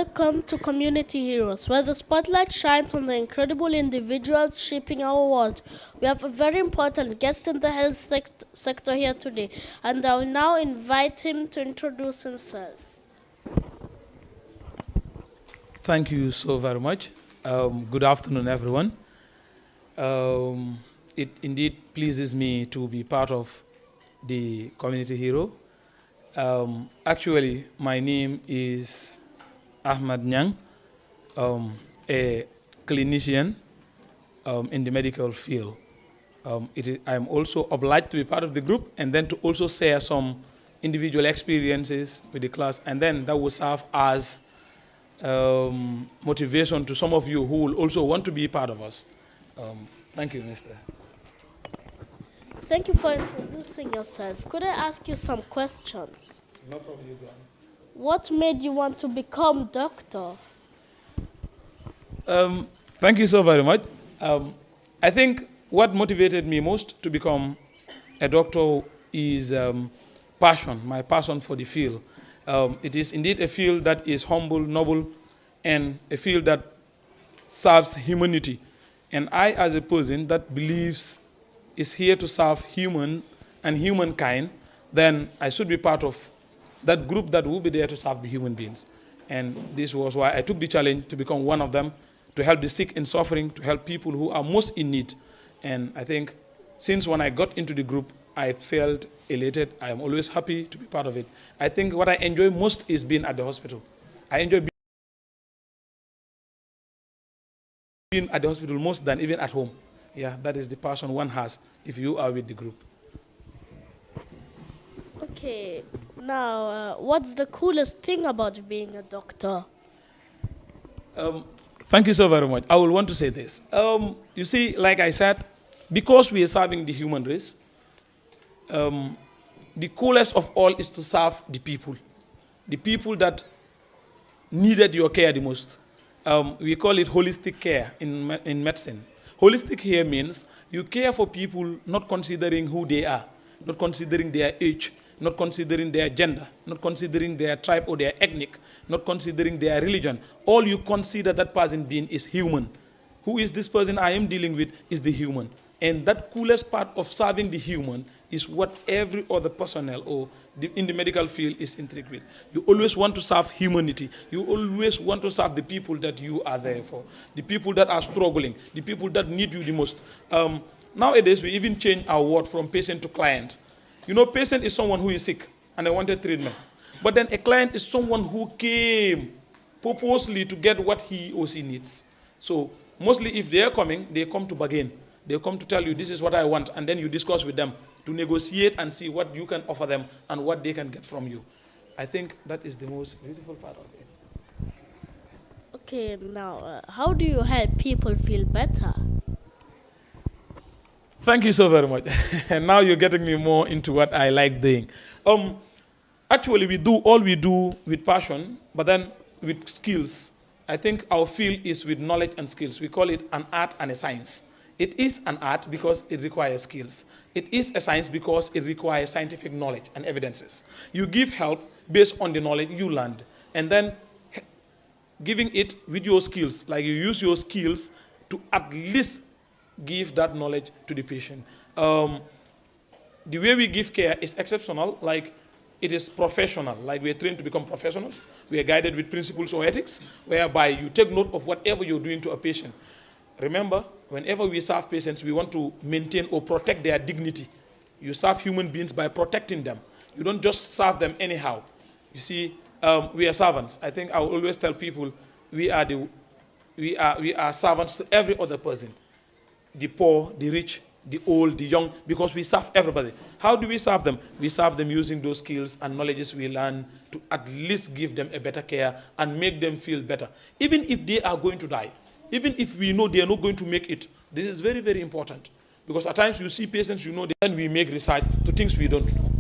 Welcome to Community Heroes, where the spotlight shines on the incredible individuals shaping our world. We have a very important guest in the health sector here today, and I will now invite him to introduce himself. Thank you so very much. Good afternoon, everyone. It indeed pleases me to be part of the Community Hero. Actually, my name is Ahmed Nyang, a clinician in the medical field. I'm also obliged to be part of the group and then to also share some individual experiences with the class, and then that will serve as motivation to some of you who will also want to be part of us. Thank you, Mr. Thank you for introducing yourself. Could I ask you some questions? No problem, you go on. What made you want to become doctor? Thank you so very much. I think what motivated me most to become a doctor is passion, my passion for the field. It is indeed a field that is humble, noble, and a field that serves humanity. And I, as a person that believes is here to serve human and humankind, then I should be part of that group that will be there to serve the human beings. And this was why I took the challenge to become one of them, to help the sick and suffering, to help people who are most in need. And I think since when I got into the group, I felt elated. I am always happy to be part of it. I think what I enjoy most is being at the hospital. I enjoy being at the hospital most than even at home. Yeah, that is the passion one has if you are with the group. Okay, now, what's the coolest thing about being a doctor? Thank you so very much. I will want to say this. You see, like I said, because we are serving the human race, the coolest of all is to serve the people that needed your care the most. We call it holistic care in medicine. Holistic here means you care for people not considering who they are, not considering their age, not considering their gender, not considering their tribe or their ethnic, not considering their religion. All you consider that person being is human. Who is this person I am dealing with is the human. And that coolest part of serving the human is what every other personnel or in the medical field is intrigued with. You always want to serve humanity. You always want to serve the people that you are there for, the people that are struggling, the people that need you the most. Nowadays, we even change our word from patient to client. You know, patient is someone who is sick and they wanted treatment. But then a client is someone who came purposely to get what he or she needs. So mostly if they are coming, they come to bargain. They come to tell you, this is what I want, and then you discuss with them to negotiate and see what you can offer them and what they can get from you. I think that is the most beautiful part of it. Okay, now, how do you help people feel better? Thank you so very much. And now you're getting me more into what I like doing. Actually, we do all we do with passion, but then with skills. I think our field is with knowledge and skills. We call it an art and a science. It is an art because it requires skills. It is a science because it requires scientific knowledge and evidences. You give help based on the knowledge you learned, and then giving it with your skills, like you use your skills to at least give that knowledge to the patient. The way we give care is exceptional, like it is professional, like we are trained to become professionals. We are guided with principles or ethics, whereby you take note of whatever you're doing to a patient. Remember, whenever we serve patients, we want to maintain or protect their dignity. You serve human beings by protecting them. You don't just serve them anyhow. You see, we are servants. I think I will always tell people we are servants to every other person. The poor, the rich, the old, the young, because we serve everybody. How do we serve them? We serve them using those skills and knowledges we learn to at least give them a better care and make them feel better. Even if they are going to die, even if we know they are not going to make it, this is very, very important. Because at times you see patients, you know, then we make research to things we don't know.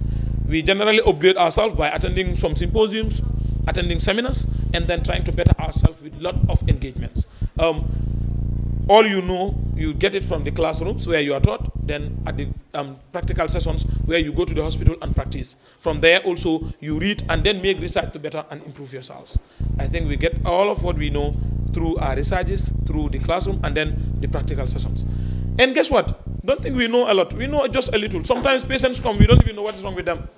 We generally upgrade ourselves by attending some symposiums, attending seminars, and then trying to better ourselves with a lot of engagements. All you know, you get it from the classrooms where you are taught, then at the practical sessions where you go to the hospital and practice. From there also, you read and then make research to better and improve yourselves. I think we get all of what we know through our researches, through the classroom, and then the practical sessions. And guess what? Don't think we know a lot. We know just a little. Sometimes patients come, we don't even know what is wrong with them.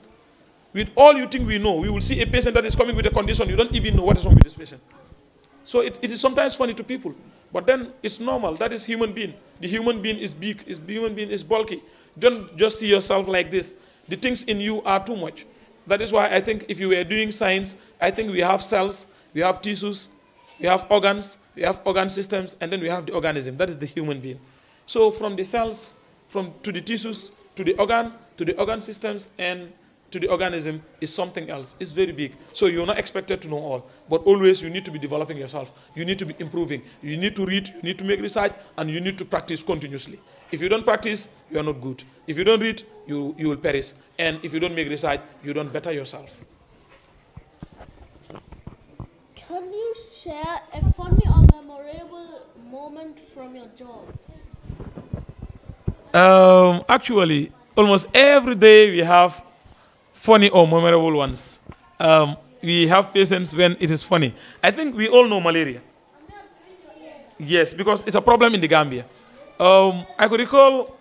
With all you think we know, we will see a patient that is coming with a condition, you don't even know what is wrong with this patient. So it is sometimes funny to people. But then it's normal. That is human being. The human being is big. The human being is bulky. Don't just see yourself like this. The things in you are too much. That is why I think if you were doing science, I think we have cells, we have tissues, we have organs, we have organ systems, and then we have the organism. That is the human being. So from the cells, to the tissues, to the organ systems, and to the organism is something else. It's very big. So you're not expected to know all. But always you need to be developing yourself. You need to be improving. You need to read, you need to make research, and you need to practice continuously. If you don't practice, you are not good. If you don't read, you will perish. And if you don't make research, you don't better yourself. Can you share a funny or memorable moment from your job? Actually, almost every day we have funny or memorable ones. We have patients when it is funny. I think we all know malaria. Yes, because it's a problem in the Gambia. I could recall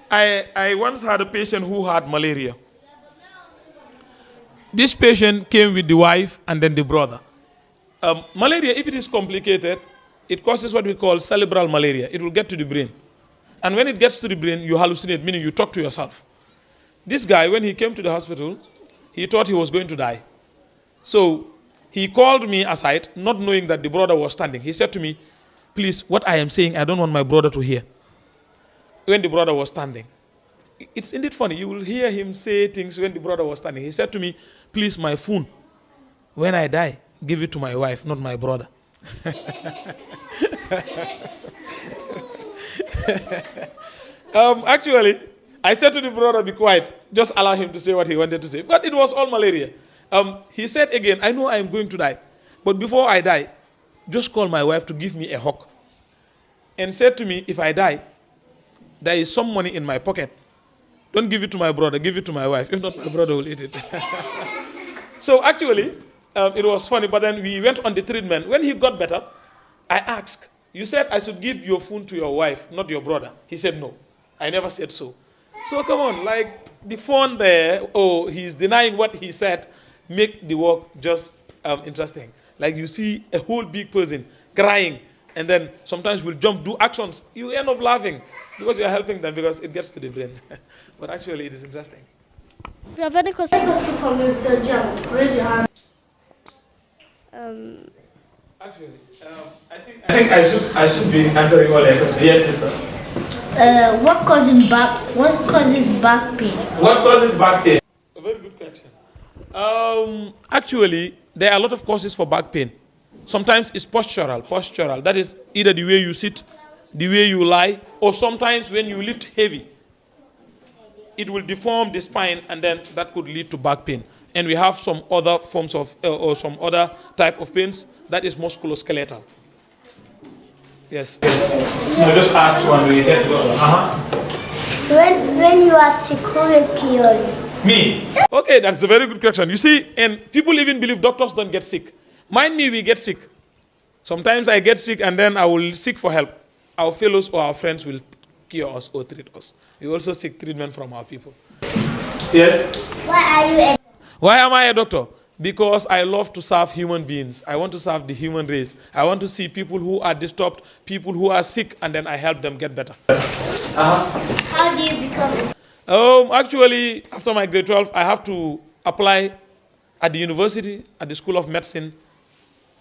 I once had a patient who had malaria. This patient came with the wife and then the brother. Malaria, if it is complicated, it causes what we call cerebral malaria. It will get to the brain. And when it gets to the brain, you hallucinate, meaning you talk to yourself. This guy, when he came to the hospital, he thought he was going to die. So he called me aside, not knowing that the brother was standing. He said to me, please, what I am saying, I don't want my brother to hear. When the brother was standing. It's indeed funny. You will hear him say things when the brother was standing. He said to me, please, my phone, when I die, give it to my wife, not my brother. Actually, I said to the brother, be quiet. Just allow him to say what he wanted to say. But it was all malaria. He said again, I know I am going to die. But before I die, just call my wife to give me a hug. And said to me, if I die, there is some money in my pocket. Don't give it to my brother, give it to my wife. If not, my brother will eat it. So actually, it was funny. But then we went on the treatment. When he got better, I asked, you said I should give your phone to your wife, not your brother. He said no. I never said so. So come on, like the phone there, he's denying what he said, make the work just interesting. Like you see a whole big person crying, and then sometimes we'll jump, do actions. You end up laughing because you're helping them because it gets to the brain. But actually, it is interesting. If you have any questions for Mr. Jam, raise your hand. Actually, I think I should be answering all your questions. Yes, sir. What causes back pain? What causes back pain? A very good question. Actually, there are a lot of causes for back pain. Sometimes it's postural. That is either the way you sit, the way you lie, or sometimes when you lift heavy. It will deform the spine, and then that could lead to back pain. And we have some other forms of, or some other type of pains that is musculoskeletal. Yes. No, just ask one. We get to go. When you are sick, who will cure you? Me. Okay, that's a very good question. You see, and people even believe doctors don't get sick. Mind me, we get sick. Sometimes I get sick and then I will seek for help. Our fellows or our friends will cure us or treat us. We also seek treatment from our people. Yes? Why am I a doctor? Because I love to serve human beings. I want to serve the human race. I want to see people who are disturbed, people who are sick, and then I help them get better. How do you become Actually, after my grade 12, I have to apply at the university, at the School of Medicine,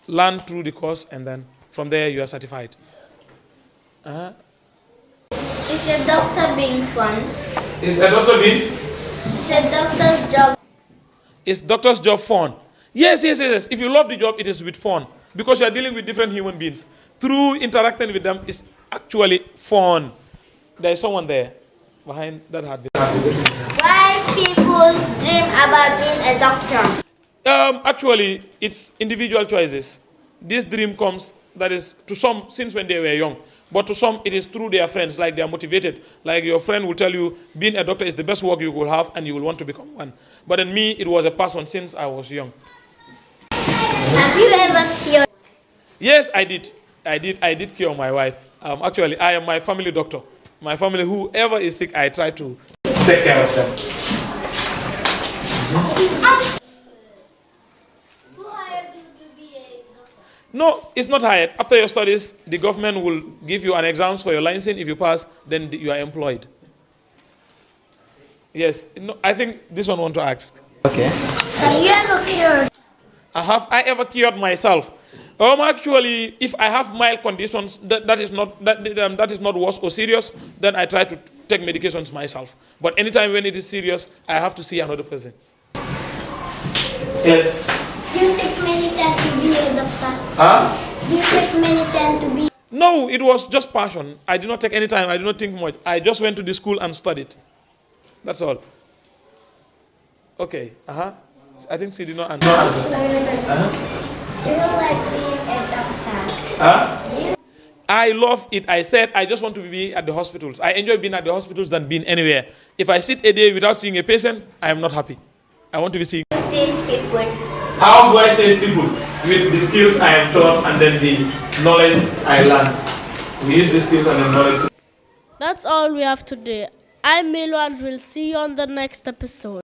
learn through the course, and then from there you are certified. Is a doctor being fun? Is a doctor being? Is a doctor's job? Is doctor's job fun? Yes. If you love the job, it is with fun. Because you are dealing with different human beings. Through interacting with them is actually fun. There is someone there behind that hat. Why people dream about being a doctor? Actually, it's individual choices. This dream comes, that is, to some, since when they were young. But to some, it is through their friends, like they are motivated. Like your friend will tell you, being a doctor is the best work you will have, and you will want to become one. But in me, it was a passion since I was young. Have you ever cured? Yes, I did. I did cure my wife. Actually, I am my family doctor. My family, whoever is sick, I try to take care of them. Who hired you to be a doctor? No, it's not hired. After your studies, the government will give you an exams for your license. If you pass, then you are employed. Yes. No, I think this one want to ask. Okay. Have you ever cured? Have I ever cured myself? Actually, if I have mild conditions, that is not worse or serious, then I try to take medications myself. But anytime when it is serious, I have to see another person. Yes. Do you take many time to be a doctor? Huh? Do you take many time to be? No, it was just passion. I did not take any time. I did not think much. I just went to the school and studied. That's all. Okay. I think she did not answer. Do you like being a doctor? I love it. I said I just want to be at the hospitals. I enjoy being at the hospitals than being anywhere. If I sit a day without seeing a patient, I am not happy. I want to be seeing. You save people. How do I save people? With the skills I am taught and then the knowledge I learn. We use the skills and the knowledge. That's all we have today. I'm Milo and we'll see you on the next episode.